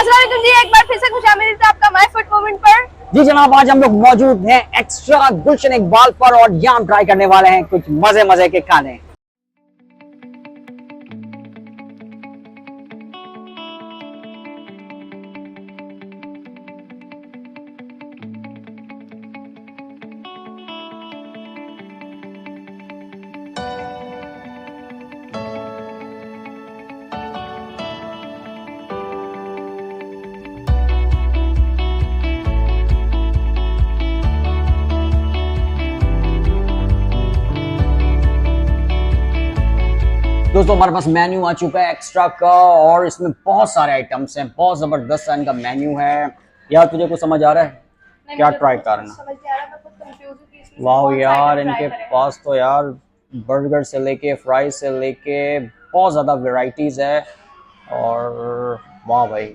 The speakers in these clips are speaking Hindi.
अस्सलाम वालेकुम जी, एक बार फिर से खुशामदीद आपका माय फूड मोमेंट पर। जी जनाब, आज हम लोग मौजूद हैं एक्स्ट्रा गुलशन इकबाल पर और यहाँ हम ट्राई करने वाले हैं कुछ मजे मजे के खाने। दोस्तों हमारे पास मेन्यू आ चुका है एक्स्ट्रा का और इसमें बहुत सारे आइटम्स हैं, बहुत जबरदस्त इनका मेन्यू है। यार तुझे कुछ समझ आ रहा है क्या ट्राई करना? समझ नहीं आ रहा, मैं खुद कंफ्यूज हूं कि इसमें वाह कौन सा यार, आइटम इनके ट्राई करें। पास तो यार बर्गर से लेके फ्राई से लेके बहुत ज़्यादा वेराइटीज है। और वाह भाई,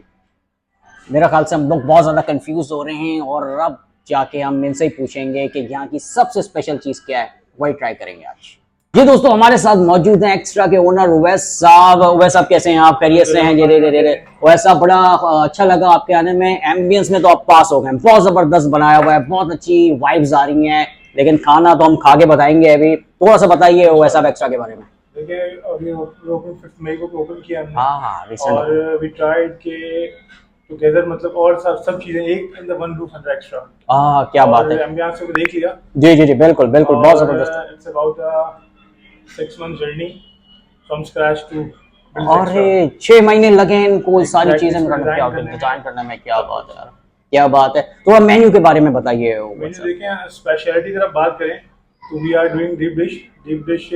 मेरा ख्याल से हम लोग बहुत ज़्यादा कंफ्यूज हो रहे हैं और अब जाके हम इनसे ही पूछेंगे कि यहाँ की सबसे स्पेशल चीज़ क्या है, वही ट्राई करेंगे आज। जी दोस्तों, हमारे साथ मौजूद हैं एक्स्ट्रा के ओनर उवैस साहब। उवैस साहब कैसे हैं आप? खैरियत से हैं? जी रे रे रे रे। उवैस साहब, बड़ा अच्छा लगा आपके आने में। एम्बियंस में तो आप पास हो गए, बहुत जबरदस्त बनाया हुआ है, बहुत अच्छी वाइब्स आ रही हैं, लेकिन खाना तो हम खा के बताएंगे। अभी थोड़ा सा बताइए उवैस साहब एक्स्ट्रा के बारे में। देखिए, अभी ओपन 5 मई को ओपन किया हमने। हाँ रिसेंट। और वी ट्राइड के टुगेदर, मतलब और सब चीजें एक in the one roof under extra. क्या बात है। एम्बियंस को देख लिया। जी जी जी, बिल्कुल बिल्कुल, बहुत जबरदस्त। It's about 6 month journey from scratch to. और 6 महीने लगे इनको सारी Exactly, चीजें इसको design डिजाइन करने में। क्या बात है यार, क्या बात है। तो अब मेन्यू के बारे में बताइए उवैस मेन्यू साहब। देखें, स्पेशलिटी की तरफ बात करें तो we are doing deep dish. Deep dish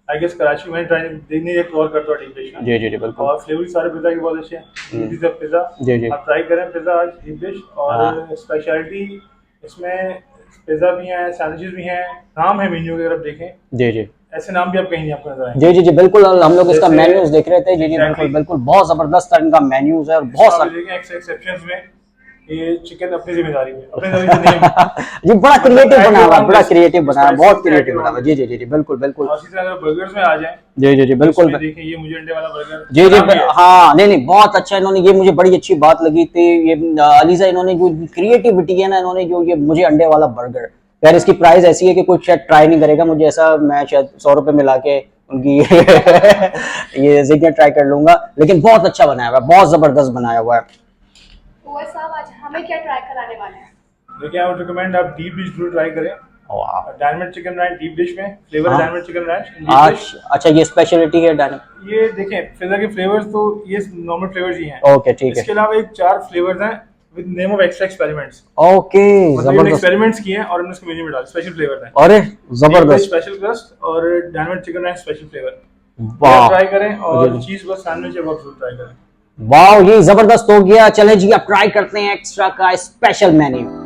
I guess Karachi में ट्राई नहीं एक्सप्लोर करता डीप डिश। जी जी जी बिल्कुल। और फ्लेवर सारे पिज़्ज़ा के बहुत अच्छे हैं। This is pizza. जी जी। आप ट्राई करें पिज़्ज़ा आज, डीप डिश। और स्पेशलिटी इसमें पिज़्ज़ा भी है, सैंडविचेस भी हैं। नाम है मेन्यू की तरफ देखें, जी जी ऐसे नाम भी आप कहीं नहीं आपको नजर आएंगे। जी जी जी बिल्कुल। हम लोग इसका जैसे- मेन्यूज देख रहे थे। जी जी Exactly. बिल्कुल बिल्कुल, बहुत जबरदस्त इनका मेन्यूज है और बहुत आप सारे। देखें एक्सेप्शंस में ये चिकन अपनी जिम्मेदारी में, अपनी जिम्मेदारी में। जी बड़ा क्रिएटिव मतलब बना हुआ है, बड़ा spicy- क्रिएटिव बना है, बहुत spicy क्रिएटिव add बना हुआ है। जी जी जी जी बिल्कुल बिल्कुल। और इसी तरह अगर बर्गर्स में आ जाए, जी जी जी बिल्कुल। इसमें देखिए ये मुझे अंडे वाला बर्गर जी जी नाम भी है। हाँ, नहीं नहीं, बहुत अच्छा। इन्होंने ये, मुझे बड़ी अच्छी बात लगी थी ये अलीजा, इन्होंने जो क्रिएटिविटी है ना, इन्होंने जो ये मुझे अंडे वाला बर्गर, यार इसकी प्राइस ऐसी है कि कोई शायद ट्राई नहीं करेगा। मुझे ऐसा, मैं शायद 100 रुपए मिला के उनकी ये जिगर ट्राई कर लूंगा, लेकिन बहुत अच्छा बनाया हुआ है, बहुत जबरदस्त बनाया हुआ है। उवैस साहब, आज हमें क्या ट्राई कराने वाले हैं? देखिए, आई वुड रिकमेंड आप डीप डिश जरूर ट्राई करें। वाह। Diamond chicken ranch deep dish में फ्लेवर हाँ। डायमंड चिकन रैंच डीप आज डिश। अच्छा, ये स्पेशलिटी है डायनामिक। ये देखें, पिज्जा के फ्लेवर्स तो ये नॉर्मल फ्लेवर्स ही हैं। ओके ठीक है। इसके अलावा एक 4 फ्लेवर्स हैं with name of extra experiments. Okay मतलब हमने जबरदस्त। एक्सपेरिमेंट्स किए हैं और हमने उसको मेन्यू में डाला। स्पेशल फ्लेवर है, अरे जबरदस्त। स्पेशल क्रस्ट और diamond chicken ranch special flavour. वाह ट्राई करें। और जी। चीज बस सैंडविच है, वो जरूर ट्राई करें। वाह, ये जबरदस्त हो गया। चले जी, अब ट्राई करते हैं एक्स्ट्रा का स्पेशल मेन्यू।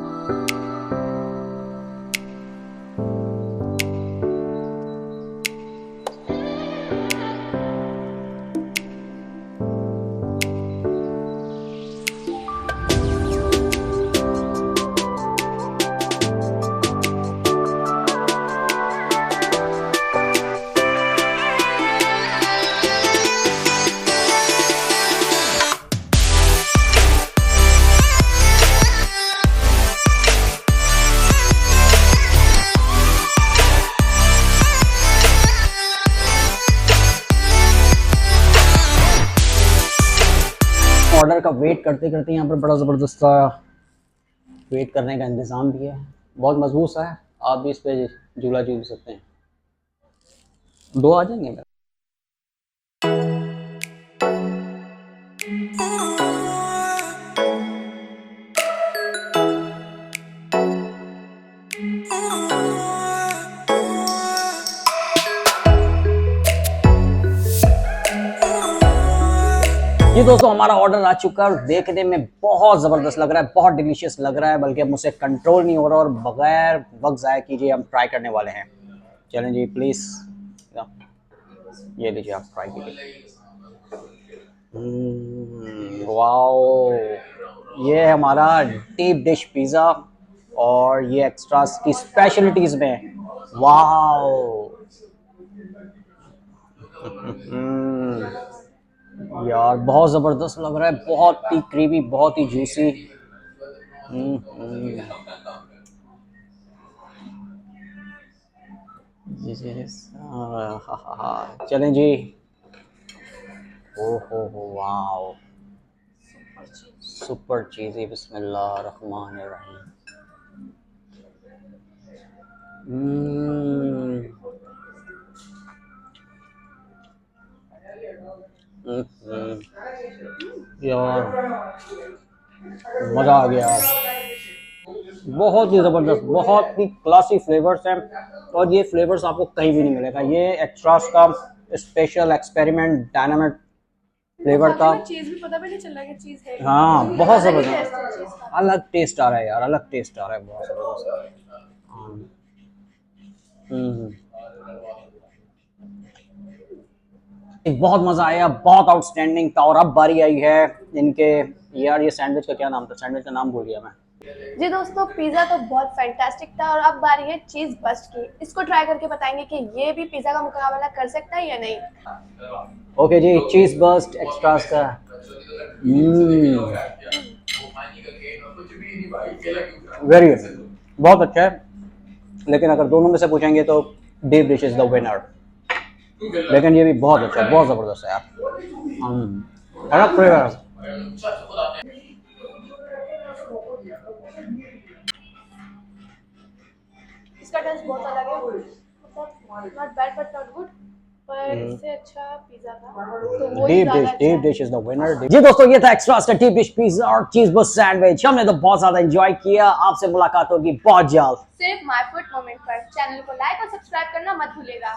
ऑर्डर का वेट करते करते यहाँ पर बड़ा ज़बरदस्त सा वेट करने का इंतज़ाम भी है, बहुत मजबूत सा है। आप भी इस पे झूला झूल सकते हैं। 2 आ जाएंगे मेरे। ये दोस्तों हमारा ऑर्डर आ चुका है और देखने में बहुत ज़बरदस्त लग रहा है, बहुत डिलीशियस लग रहा है, बल्कि अब मुझसे कंट्रोल नहीं हो रहा और बगैर वक्त ज़ाया कीजिए हम ट्राई करने वाले हैं। चलें जी प्लीज़, ये लीजिए आप ट्राई कीजिए। वाओ, ये है हमारा डीप डिश पिज़्ज़ा और ये एक्स्ट्रास की स्पेशलिटीज़ में। वाओ यार बहुत जबरदस्त लग रहा है, बहुत ही क्रीमी, बहुत ही जूसी। चलें जी। ओहो हो वाओ, सुपर चीज़ी, बिस्मिल्लाह रहमान रहीम। यार मज़ा आ गया, बहुत ही ज़बरदस्त, बहुत ही क्लासी फ्लेवर्स हैं, और ये फ्लेवर्स आपको कहीं भी नहीं मिलेगा। ये एक्स्ट्रास का स्पेशल एक्सपेरिमेंट डायनामिक फ्लेवर था। चीज भी पता भी नहीं चल रहा कि चीज है। हाँ बहुत अलग ही ज़बरदस्त, taste है चीज का। अलग टेस्ट आ रहा है यार, अलग टेस्ट आ रहा है, बहुत ज़बरदस्त। हम्म। बहुत मज़ा आया, बहुत आउटस्टैंडिंग था। और अब बारी आई है इनके, यार ये सैंडविच का क्या नाम था, सैंडविच का नाम भूल गया मैं। जी दोस्तों, पिज़्ज़ा तो बहुत फैंटास्टिक था और अब बारी है चीज़ बस्ट की। इसको ट्राई करके बताएंगे कि ये भी पिज़्ज़ा का मुकाबला कर सकता है या नहीं। ओके जी, चीज़ बस्ट एक्स्ट्रास का। वेरी बहुत अच्छा है, लेकिन अगर दोनों में से पूछेंगे तो deep dish is the winner. लेकिन ये भी बहुत अच्छा है, बहुत ज़बरदस्त है यार। अलग फ्लेवर। इसका टेस्ट बहुत अलग है, मतलब not bad but not good, पर इससे अच्छा पिज़्ज़ा था तो वो ही डीप ज़्यादा डिश, अच्छा डीप है। Dish is the winner. जी दोस्तों, ये था एक्स्ट्रास का डीप डिश पिज्जा और चीज बस्ट सैंडविच। हमने तो बहुत ज्यादा एंजॉय किया। आपसे मुलाकात होगी बहुत जल्द सिर्फ माय फूड मोमेंट पर। चैनल को लाइक और सब्सक्राइब करना मत भूलिएगा।